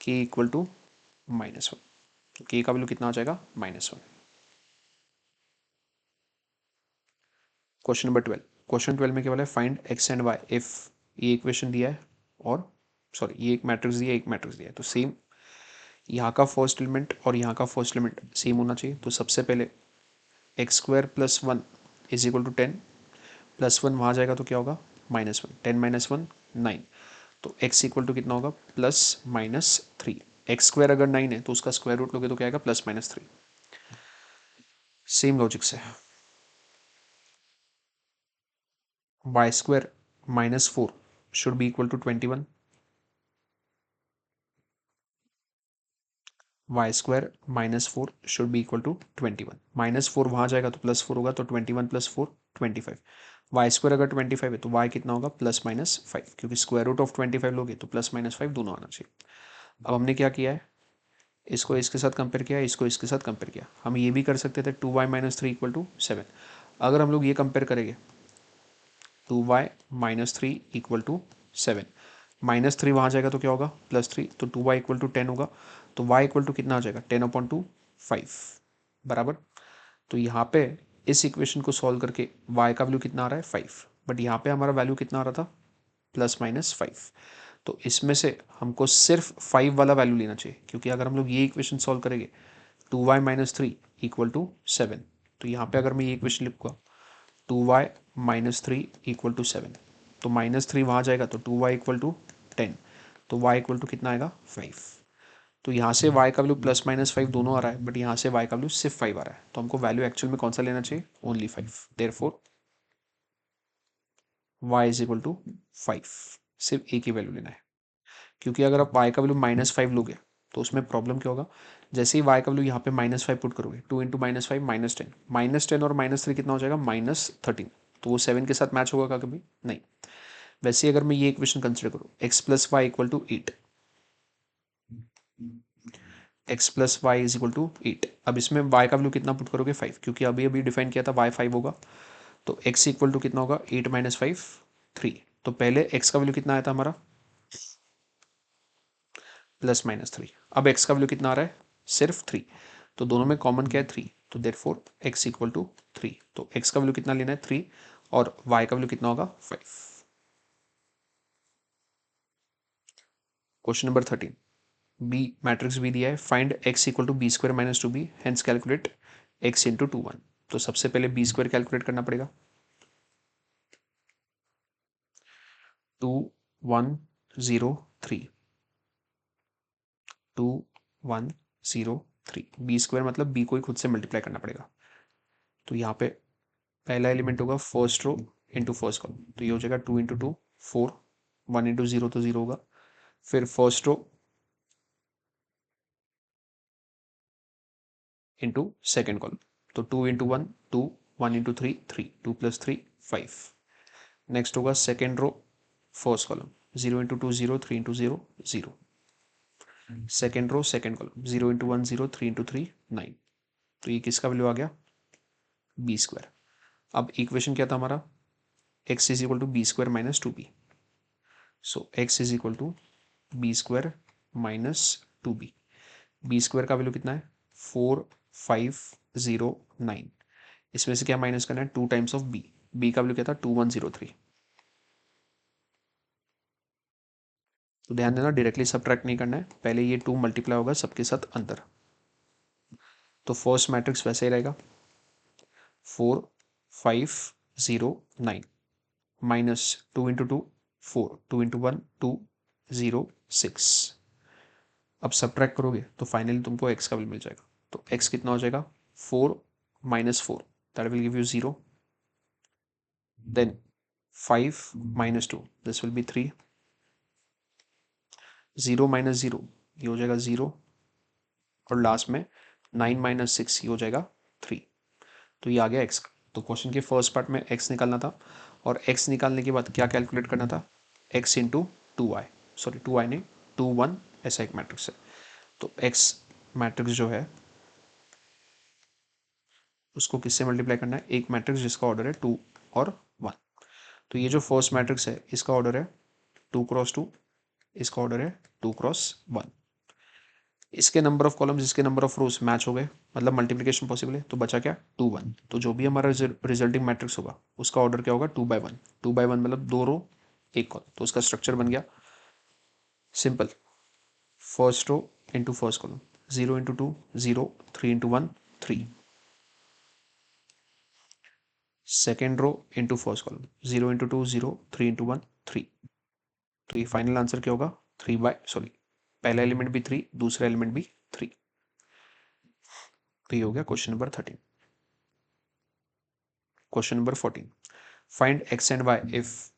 k इक्वल टू -1, तो k का वैल्यू कितना हो जाएगा -1। क्वेश्चन नंबर 12, क्वेश्चन 12 में क्या बोला है, find x and y if ये इक्वेशन दिया है और सॉरी ये एक मैट्रिक्स दिया है, एक मैट्रिक्स दिया है, तो सेम यहाँ का फर्स्ट एलिमेंट और यहाँ का फर्स्ट एलिमेंट सेम होना चाहिए। तो सबसे पहले x² + 1 इज इक्वल टू 10 +1 वहाँ जाएगा तो क्या होगा -1, 10 - 1 9। तो x इक्वल टू कितना होगा +-3। x² अगर 9 है तो उसका स्क्वायर रूट लोगे तो क्या आएगा +-3। सेम लॉजिक से y² -4 should be equal to 21, y² -4 should be equal to 21। -4 वहाँ जाएगा तो +4 होगा, तो 21 + 4 25। y² अगर 25 है तो y कितना होगा +-5, क्योंकि स्क्वायर रूट ऑफ 25 लोगे तो +-5 दोनों आना चाहिए। अब हमने क्या किया है, इसको इसके साथ कंपेयर किया, इसको इसके साथ कंपेयर किया। हम ये भी कर सकते थे 2y - 3 = 7। अगर हम लोग ये कंपेयर करेंगे 2y - 3 = 7, -3 वहाँ जाएगा तो क्या होगा +3, तो 2y = 10 होगा, तो y इक्वल टू कितना आ जाएगा 10/2 5 बराबर। तो यहाँ पे इस इक्वेशन को सॉल्व करके y का वैल्यू कितना आ रहा है 5, बट यहाँ पे हमारा वैल्यू कितना आ रहा था +-5। तो इसमें से हमको सिर्फ 5 वाला वैल्यू लेना चाहिए, क्योंकि अगर हम लोग ये इक्वेशन सॉल्व करेंगे 2y - 3 = 7, तो यहाँ पे अगर मैं ये इक्वेशन लिखूँगा 2y - 3 = 7, तो -3 वहाँ जाएगा तो 2y = 10, तो y इक्वल टू कितना आएगा 5। तो यहाँ से y का वैल्यू +-5 दोनों आ रहा है, बट यहाँ से y का वैल्यू सिर्फ 5 आ रहा है, तो हमको वैल्यू एक्चुअल में कौन सा लेना चाहिए ओनली 5। देयरफॉर y = 5, सिर्फ एक ही वैल्यू लेना है। क्योंकि अगर आप y का वैल्यू -5 लोगे तो उसमें प्रॉब्लम क्या होगा, जैसे ही y का वैल्यू यहाँ पे -5 पुट करोगे 2 × -5 -10, -10 और -3 कितना हो जाएगा -13, तो वो 7 के साथ मैच होगा क्या कभी नहीं। वैसे ही अगर मैं ये इक्वेशन कंसिडर करूँ x + y = 8, x plus y is equal to 8। अब इसमें वाई का वैल्यू कितना पुट करोगे 5, क्योंकि अभी अभी डिफाइन किया था वाई 5 होगा। तो एक्स इक्वल टू कितना होगा 8 माइनस 5 3। तो पहले एक्स का वैल्यू कितना आया था हमारा प्लस माइनस 3। अब एक्स का वैल्यू कितना आ रहा है सिर्फ 3। तो दोनों में कॉमन क्या है 3, तो देयरफॉर एक्स इक्वल टू 3। तो एक्स का वैल्यू कितना लेना है 3 और वाई का वैल्यू कितना होगा 5। Question number 13, b matrix b दिया है, find x equal to b square minus 2b, hence calculate x into 2 1। तो सबसे पहले बी स्क्वायर कैलकुलेट करना पड़ेगा। 2 1 0 3 2 1 0 3। बी स्क्वायर मतलब बी को ही खुद से मल्टीप्लाई करना पड़ेगा। तो यहाँ पे पहला एलिमेंट होगा first row into first column, तो ये हो जाएगा 2 इंटू 2 4, 1 इंटू 0 तो 0 होगा। फिर first row into second column, तो 2 इंटू 1 2, 1 इंटू 3 3, 2 प्लस 3 5। नेक्स्ट होगा second row first column, 0 into 2 0, 3 into 0 0। Second row second column, 0 into 1 0, 3 into 3 9। तो ये किसका वैल्यू आ गया बी स्क्वायर। अब इक्वेशन क्या था हमारा x is equal to b square minus 2b। So x is equal to b square minus 2b। B square का value कितना है 4509। इसमें से क्या माइनस करना है 2 टाइम्स ऑफ बी। बी का वैल्यू क्या था 2103। तो ध्यान देना डायरेक्टली सब्ट्रैक्ट नहीं करना है, पहले ये 2 मल्टीप्लाई होगा सबके साथ अंदर। तो फर्स्ट मैट्रिक्स वैसे ही रहेगा 4509 माइनस 2 इंटू 2 4, 2 इंटू 1 2 0 6। अब सब्ट्रैक्ट करोगे तो फाइनली तुमको एक्स का वैल्यू मिल जाएगा। तो एक्स कितना हो जाएगा 4 minus 4, that will give you 0। Then 5 minus 2, this will be 3। 0 minus 0 ये हो जाएगा 0, और लास्ट में 9 माइनस 6 ये हो जाएगा 3। तो ये आ गया एक्स का। तो क्वेश्चन के फर्स्ट पार्ट में एक्स निकालना था, और एक्स निकालने के बाद क्या कैलकुलेट करना था x into 2i, sorry 2i नहीं 2 1, ऐसा एक मैट्रिक्स है। तो एक्स मैट्रिक्स जो है उसको किससे मल्टीप्लाई करना है, एक मैट्रिक्स जिसका ऑर्डर है 2 और 1। तो ये जो फर्स्ट मैट्रिक्स है इसका ऑर्डर है 2 क्रॉस 2, इसका ऑर्डर है 2 क्रॉस 1। इसके नंबर ऑफ कॉलम्स इसके नंबर ऑफ रोज मैच हो गए, मतलब मल्टीप्लिकेशन पॉसिबल है। तो बचा क्या 2 1। तो जो भी हमारा रिजल्टिंग मैट्रिक्स होगा उसका ऑर्डर क्या होगा 2 बाई 1। 2 बाई 1 मतलब 2 रो 1 कॉलम। तो उसका स्ट्रक्चर बन गया simple, first row into first column, 0 into 2 0, 3 into 1 3। Second row into first column, 0 into 2 0, 3 into 1 3। तो ये फाइनल आंसर क्या होगा 3 बाई सॉरी पहला एलिमेंट भी 3, दूसरा एलिमेंट भी 3। तो ये हो गया question number 13। Question number 14, find x and y if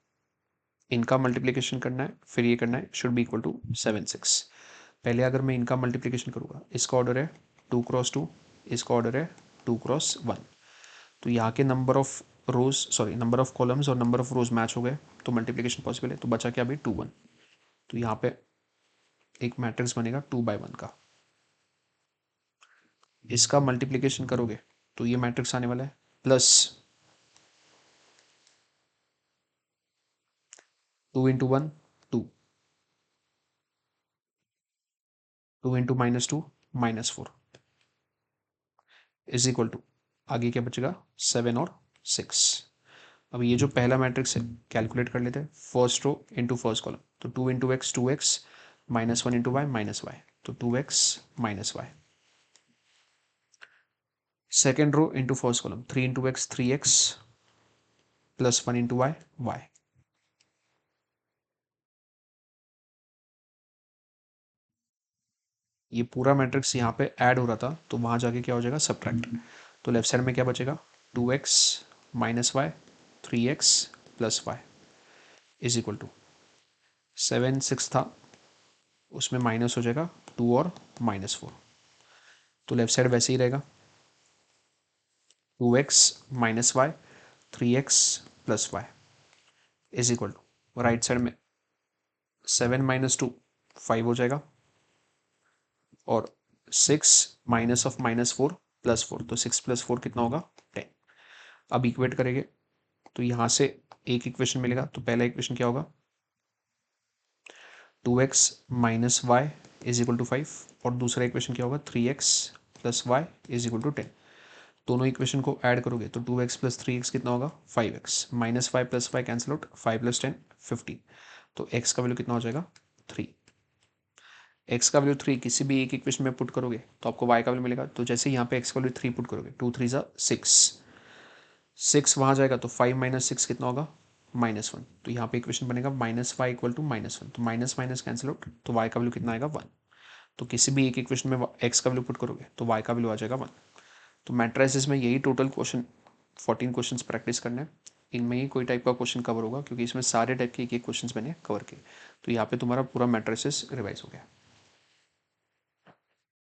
इनका मल्टीप्लिकेशन करना है, फिर ये करना है शुड बी इक्वल टू 7 6। पहले अगर मैं इनका मल्टीप्लिकेशन करूँगा, इसका ऑर्डर है 2 क्रॉस 2, इसका ऑर्डर है 2 क्रॉस 1। तो यहाँ के number of rose sorry number of columns और नंबर ऑफ रोज मैच हो गए, तो मल्टीप्लिकेशन पॉसिबल है। तो बचा क्या अभी 2 1। तो यहाँ पे एक मैट्रिक्स बनेगा 2 बाई 1 का। इसका मल्टीप्लिकेशन करोगे तो ये मैट्रिक्स आने वाला है plus 2 into 1 2, 2 into minus 2 minus 4 is equal to आगे क्या बचेगा 7 और 6। अब ये जो पहला मैट्रिक्स है कैलकुलेट कर लेते हैं, first row into first column, तो 2 into x 2x minus 1 into y minus y, तो 2x minus y. Second row into first column, 3 into x 3x plus 1 into y y. ये पूरा मैट्रिक्स यहाँ पे ऐड हो रहा था, तो वहाँ जाके क्या हो जाएगा सब्ट्रैक्ट। तो लेफ्ट साइड में क्या बचेगा 2x minus y 3x plus y is equal to 7 6 था, उसमें माइनस हो जाएगा 2 और माइनस 4। तो लेफ्ट साइड वैसे ही रहेगा 2x minus y 3x plus y is equal to right side में 7 माइनस 2 5 हो जाएगा, और 6 माइनस ऑफ -4 +4, तो 6 + 4 कितना होगा 10। अब इक्वेट करेंगे तो यहाँ से एक इक्वेशन मिलेगा, तो पहला इक्वेशन क्या होगा 2x - y = 5 और दूसरा इक्वेशन क्या होगा 3x + y = 10। दोनों इक्वेशन को ऐड करोगे तो 2x + 3x कितना होगा 5x, -5 + y कैंसिल आउट, 5 + 10 15, तो x का वैल्यू कितना हो जाएगा 3। x का वैल्यू 3 किसी भी एक इक्वेशन में पुट करोगे तो आपको y का वैल्यू मिलेगा, तो जैसे यहाँ पे x का वैल्यू 3 पुट करोगे 2 3 6, 6 वहाँ जाएगा तो 5 - 6 कितना होगा -1, तो यहाँ पे इक्वेशन बनेगा -y = -1, तो माइनस माइनस कैंसिल आउट, तो y का वैल्यू कितना आएगा 1। तो किसी भी एक इक्वेशन में x का वैल्यू पुट करोगे तो y का वैल्यू आ जाएगा 1। तो मैट्रिसेस में यही टोटल क्वेश्चन 14 क्वेश्चंस प्रैक्टिस करने हैं। इनमें ही कोई टाइप का क्वेश्चन कवर होगा क्योंकि इसमें सारे टाइप के एक एक क्वेश्चंस मैंने कवर किए। तो यहाँ पे तुम्हारा पूरा मैट्रिसेस रिवाइज हो गया।